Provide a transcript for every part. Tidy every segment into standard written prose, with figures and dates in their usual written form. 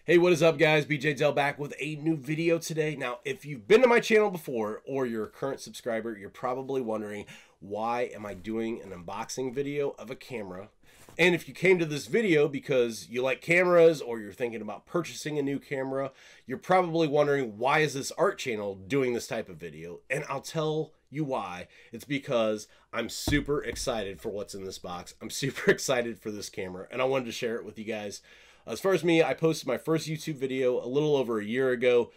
Hey, what is up, guys? BJ Dell back with a new video today. Now, if you've been to my channel before or you're a current subscriber, you're probably wondering, why am I doing an unboxing video of a camera? And if you came to this video because you like cameras or you're thinking about purchasing a new camera, you're probably wondering, why is this art channel doing this type of video? And I'll tell you why. It's because I'm super excited for what's in this box. I'm super excited for this camera, and I wanted to share it with you guys. As far as me, I posted my first YouTube video a little over a year ago.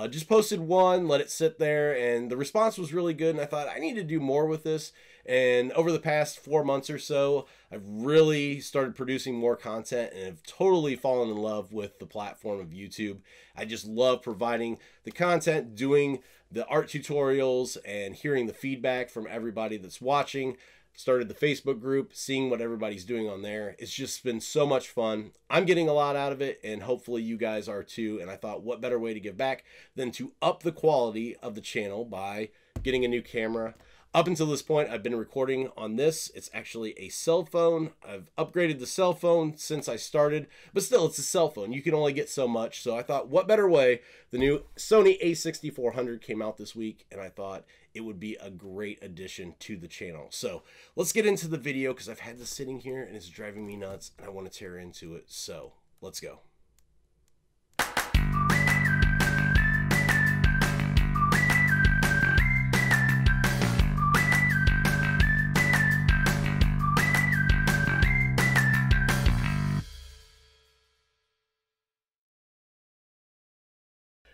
Just posted one, let it sit there, and the response was really good, and I thought I need to do more with this. And over the past 4 months or so, I've really started producing more content and have totally fallen in love with the platform of YouTube. I just love providing the content, doing the art tutorials, and hearing the feedback from everybody that's watching. Started the Facebook group, seeing what everybody's doing on there. It's just been so much fun. I'm getting a lot out of it, and hopefully you guys are too. And I thought, what better way to give back than to up the quality of the channel by getting a new camera. Up until this point, I've been recording on this. It's actually a cell phone. I've upgraded the cell phone since I started, but still, it's a cell phone. You can only get so much. So I thought, what better way? The new Sony a6400 came out this week, and I thought it would be a great addition to the channel. So let's get into the video, because I've had this sitting here and it's driving me nuts, and I want to tear into it. So let's go.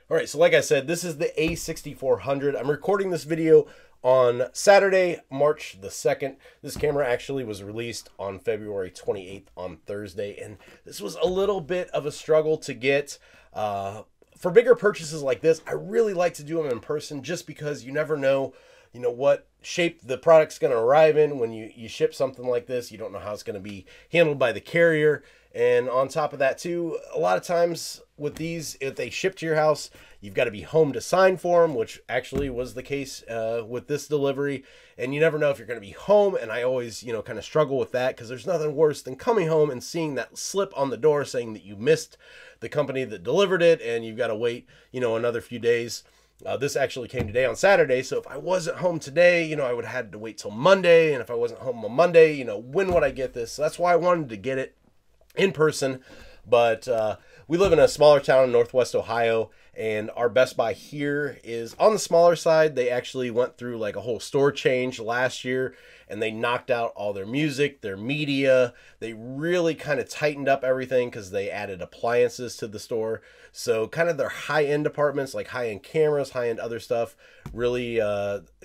All right, so like I said, this is the a6400. I'm recording this video on Saturday, March the 2nd. This camera actually was released on February 28th on Thursday, and this was a little bit of a struggle to get. For bigger purchases like this, I really like to do them in person, just because you never know, what shape the product's going to arrive in. When you ship something like this, you don't know how it's going to be handled by the carrier. And on top of that too, a lot of times with these, if they ship to your house, you've got to be home to sign for them, which actually was the case with this delivery. And you never know if you're going to be home. And I always, kind of struggle with that, because there's nothing worse than coming home and seeing that slip on the door saying that you missed the company that delivered it, and you've got to wait, another few days. This actually came today on Saturday, so if I wasn't home today, I would have had to wait till Monday. And if I wasn't home on Monday, when would I get this? So that's why I wanted to get it in person. But we live in a smaller town in Northwest Ohio, and our Best Buy here is on the smaller side. They actually went through like a whole store change last year, and they knocked out all their music, their media. They really kind of tightened up everything, because they added appliances to the store. So kind of their high-end departments, like high-end cameras, high-end other stuff, really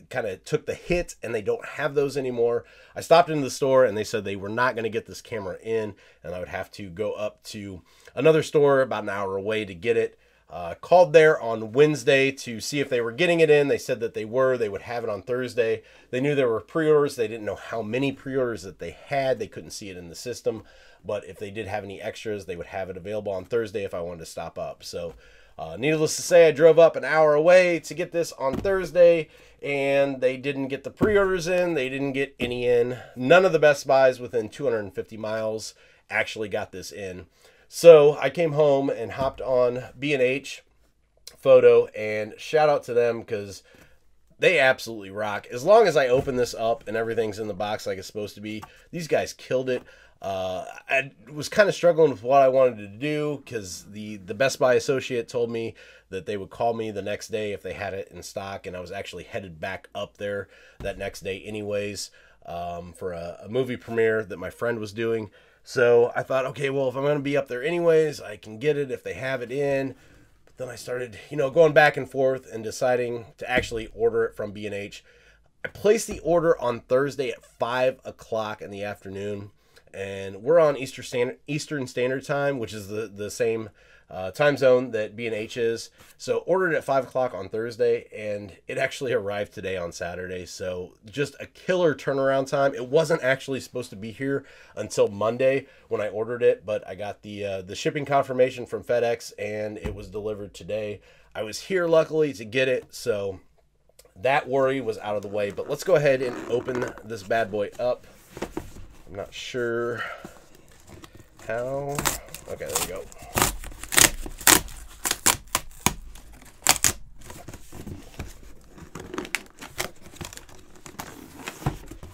kind of took the hit, and they don't have those anymore. I stopped into the store, and they said they were not going to get this camera in, and I would have to go up to another store about an hour away to get it. Called there on Wednesday to see if they were getting it in. They said that they would have it on Thursday. They knew there were pre-orders. They didn't know how many pre-orders that they had. They couldn't see it in the system, but if they did have any extras, they would have it available on Thursday if I wanted to stop up. So needless to say, I drove up an hour away to get this on Thursday, and they didn't get the pre-orders in. They didn't get any in. None of the Best Buys within 250 miles actually got this in. So I came home and hopped on B&H Photo, and shout out to them, because they absolutely rock. As long as I open this up and everything's in the box like it's supposed to be, these guys killed it. I was kind of struggling with what I wanted to do, because the Best Buy associate told me that they would call me the next day if they had it in stock, and I was actually headed back up there that next day anyways, for a movie premiere that my friend was doing. So I thought, okay, well, if I'm going to be up there anyways, I can get it if they have it in. But then I started, going back and forth and deciding to actually order it from B&H. I placed the order on Thursday at 5 o'clock in the afternoon, and we're on Eastern Standard Time, which is the same time zone that B&H is. So ordered at 5 o'clock on Thursday, and it actually arrived today on Saturday. So just a killer turnaround time. It wasn't actually supposed to be here until Monday when I ordered it, but I got the shipping confirmation from FedEx, and it was delivered today. I was here luckily to get it, so that worry was out of the way. But let's go ahead and open this bad boy up. I'm not sure how. Okay, there we go.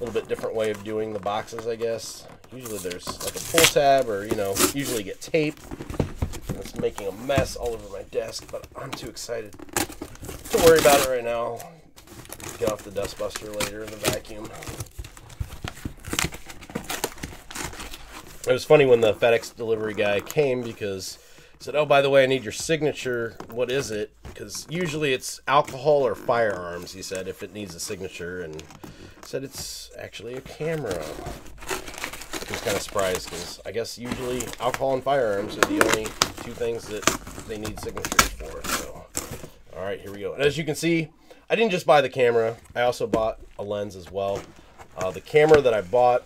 little bit different way of doing the boxes, I guess. Usually there's like a pull tab, or, you know, usually get tape. It's making a mess all over my desk, but I'm too excited to worry about it right now. Get off the dustbuster later in the vacuum. It was funny when the FedEx delivery guy came, because he said, oh, by the way, I need your signature. What is it? Because usually it's alcohol or firearms, he said, if it needs a signature. And I said, it's actually a camera. I was kind of surprised, because I guess usually alcohol and firearms are the only two things that they need signatures for. So, all right, here we go. And as you can see, I didn't just buy the camera. I also bought a lens as well. The camera that I bought,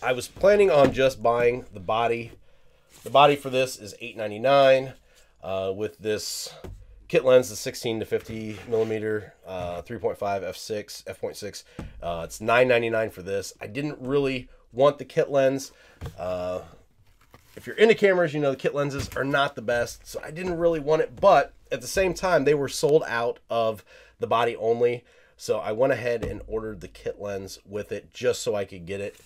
I was planning on just buying the body. The body for this is $8.99 with this kit lens, the 16 to 50 millimeter 3.5 f6 f.6. It's $9.99 for this. I didn't really want the kit lens. If you're into cameras, you know the kit lenses are not the best, so I didn't really want it. But at the same time, they were sold out of the body only, so I went ahead and ordered the kit lens with it just so I could get it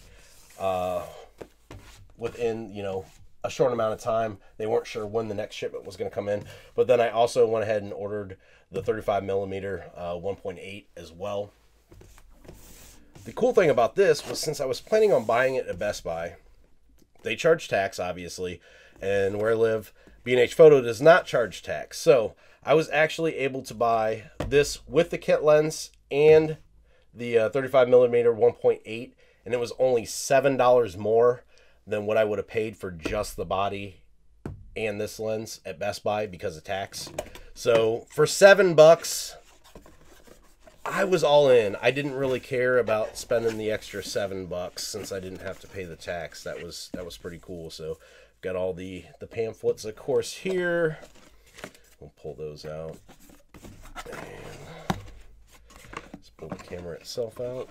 within, you know, a short amount of time. They weren't sure when the next shipment was going to come in, but then I also went ahead and ordered the 35 millimeter 1.8 as well. The cool thing about this was, since I was planning on buying it at Best Buy, they charge tax, obviously, and where I live, B&H Photo does not charge tax. So I was actually able to buy this with the kit lens and the 35 millimeter 1.8, and it was only $7 more than what I would have paid for just the body and this lens at Best Buy because of tax. So for $7, I was all in. I didn't really care about spending the extra $7 since I didn't have to pay the tax. That was pretty cool. So got all the pamphlets, of course, here. We'll pull those out. And let's pull the camera itself out.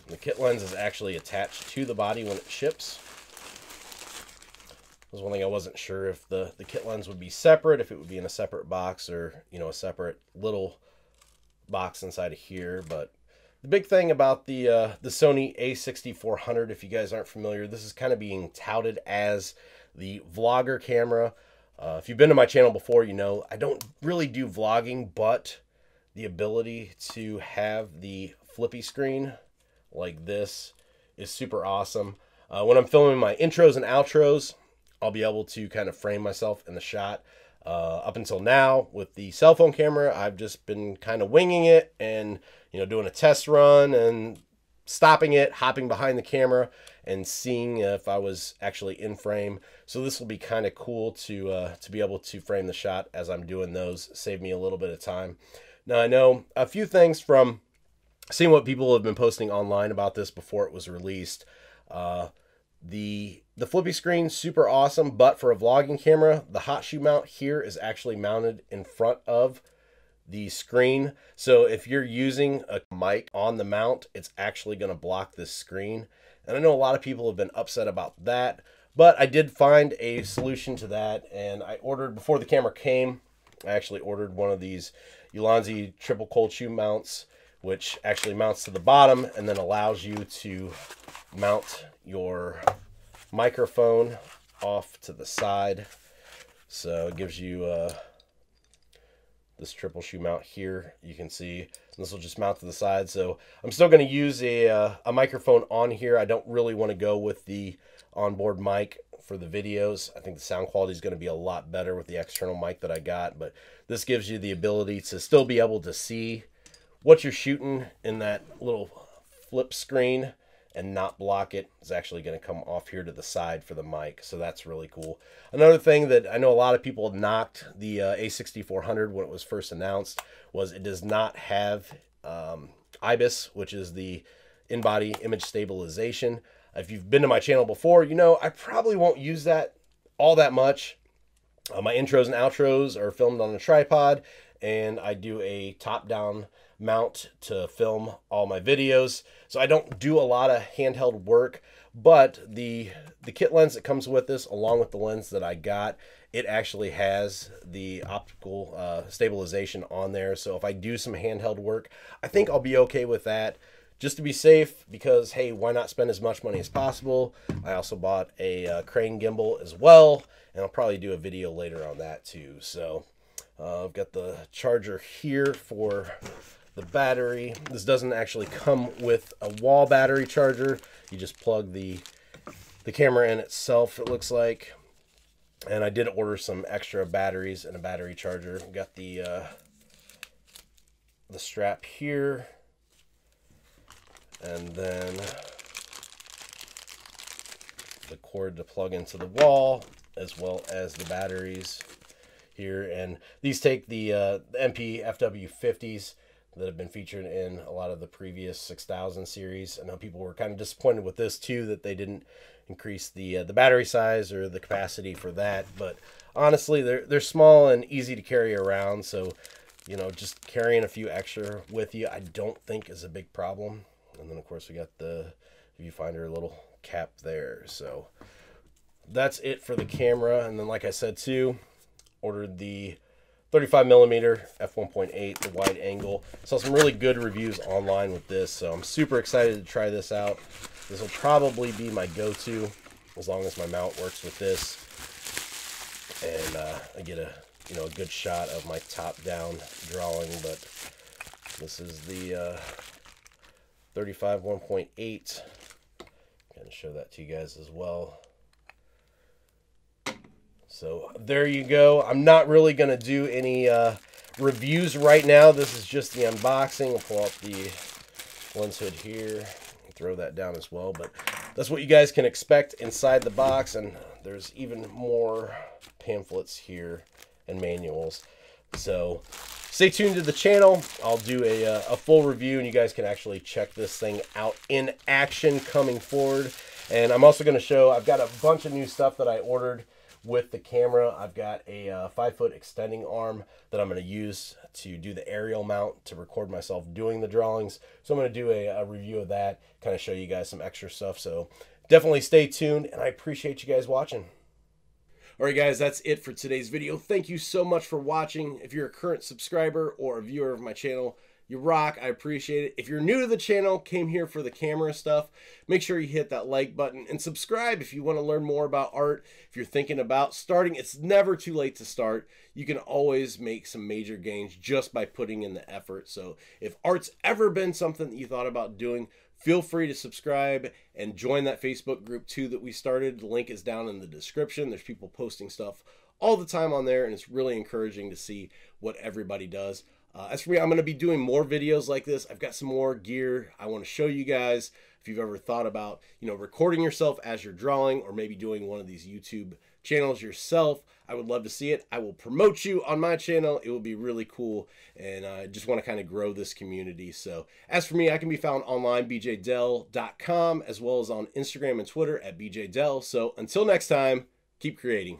The kit lens is actually attached to the body when it ships. That was one thing I wasn't sure if the kit lens would be separate, if it would be in a separate box, or, you know, a separate little box inside of here. But the big thing about the Sony a6400, if you guys aren't familiar, this is kind of being touted as the vlogger camera. If you've been to my channel before, you know I don't really do vlogging, but the ability to have the flippy screen like this is super awesome. When I'm filming my intros and outros, I'll be able to kind of frame myself in the shot. Up until now, with the cell phone camera, I've just been kind of winging it and, you know, doing a test run and stopping it, hopping behind the camera and seeing if I was actually in frame. So this will be kind of cool to be able to frame the shot as I'm doing those. Save me a little bit of time. Now, I know a few things from seeing what people have been posting online about this before it was released. The flippy screen, super awesome, but for a vlogging camera, the hot shoe mount here is actually mounted in front of the screen. So if you're using a mic on the mount, it's actually going to block this screen. And I know a lot of people have been upset about that, but I did find a solution to that, and I ordered, before the camera came, I actually ordered one of these Ulanzi triple cold shoe mounts, which actually mounts to the bottom and then allows you to mount your microphone off to the side. So it gives you this triple shoe mount here. You can see this will just mount to the side. So I'm still going to use a microphone on here. I don't really want to go with the onboard mic for the videos. I think the sound quality is going to be a lot better with the external mic that I got, but this gives you the ability to still be able to see what you're shooting in that little flip screen and not block it. It's actually going to come off here to the side for the mic, so that's really cool. Another thing that I know a lot of people knocked the a6400 when it was first announced was it does not have IBIS, which is the in-body image stabilization. If you've been to my channel before, you know I probably won't use that all that much. My intros and outros are filmed on a tripod, and I do a top-down mount to film all my videos. So I don't do a lot of handheld work, but the kit lens that comes with this, along with the lens that I got, it actually has the optical stabilization on there. So if I do some handheld work, I think I'll be okay with that. Just to be safe, because hey, why not spend as much money as possible? I also bought a crane gimbal as well, and I'll probably do a video later on that too. So I've got the charger here for the battery. This doesn't actually come with a wall battery charger. You just plug the camera in itself, it looks like. And I did order some extra batteries and a battery charger. Got the strap here. And then the cord to plug into the wall, as well as the batteries here. And these take the MP FW50s that have been featured in a lot of the previous 6000 series. I know people were kind of disappointed with this too, that they didn't increase the battery size or the capacity for that. But honestly, they're small and easy to carry around. So, you know, just carrying a few extra with you, I don't think is a big problem. And then, of course, we got the viewfinder little cap there. So that's it for the camera. And then, like I said, too, ordered the 35mm f1.8, the wide angle. Saw some really good reviews online with this. So I'm super excited to try this out. This will probably be my go-to as long as my mount works with this. And I get a good shot of my top-down drawing. But this is the 35 1.8. Gonna show that to you guys as well. So there you go. I'm not really gonna do any reviews right now. This is just the unboxing. I'll pull out the lens hood here and throw that down as well. But that's what you guys can expect inside the box. And there's even more pamphlets here and manuals. So stay tuned to the channel. I'll do a full review, and you guys can actually check this thing out in action coming forward. And I'm also going to show, I've got a bunch of new stuff that I ordered with the camera. I've got a 5-foot extending arm that I'm going to use to do the aerial mount to record myself doing the drawings. So I'm going to do a review of that, kind of show you guys some extra stuff. So definitely stay tuned, and I appreciate you guys watching. Alright guys, that's it for today's video. Thank you so much for watching. If you're a current subscriber or a viewer of my channel, you rock. I appreciate it. If you're new to the channel, came here for the camera stuff, make sure you hit that like button and subscribe if you want to learn more about art. If you're thinking about starting, it's never too late to start. You can always make some major gains just by putting in the effort. So if art's ever been something that you thought about doing, feel free to subscribe and join that Facebook group too that we started. The link is down in the description. There's people posting stuff all the time on there, and it's really encouraging to see what everybody does. As for me, I'm going to be doing more videos like this. I've got some more gear I want to show you guys. If you've ever thought about, recording yourself as you're drawing, or maybe doing one of these YouTube channels yourself, I would love to see it. I will promote you on my channel. It will be really cool, and I just want to kind of grow this community. So as for me, I can be found online, bjdell.com, as well as on Instagram and Twitter at bjdell. So until next time, keep creating.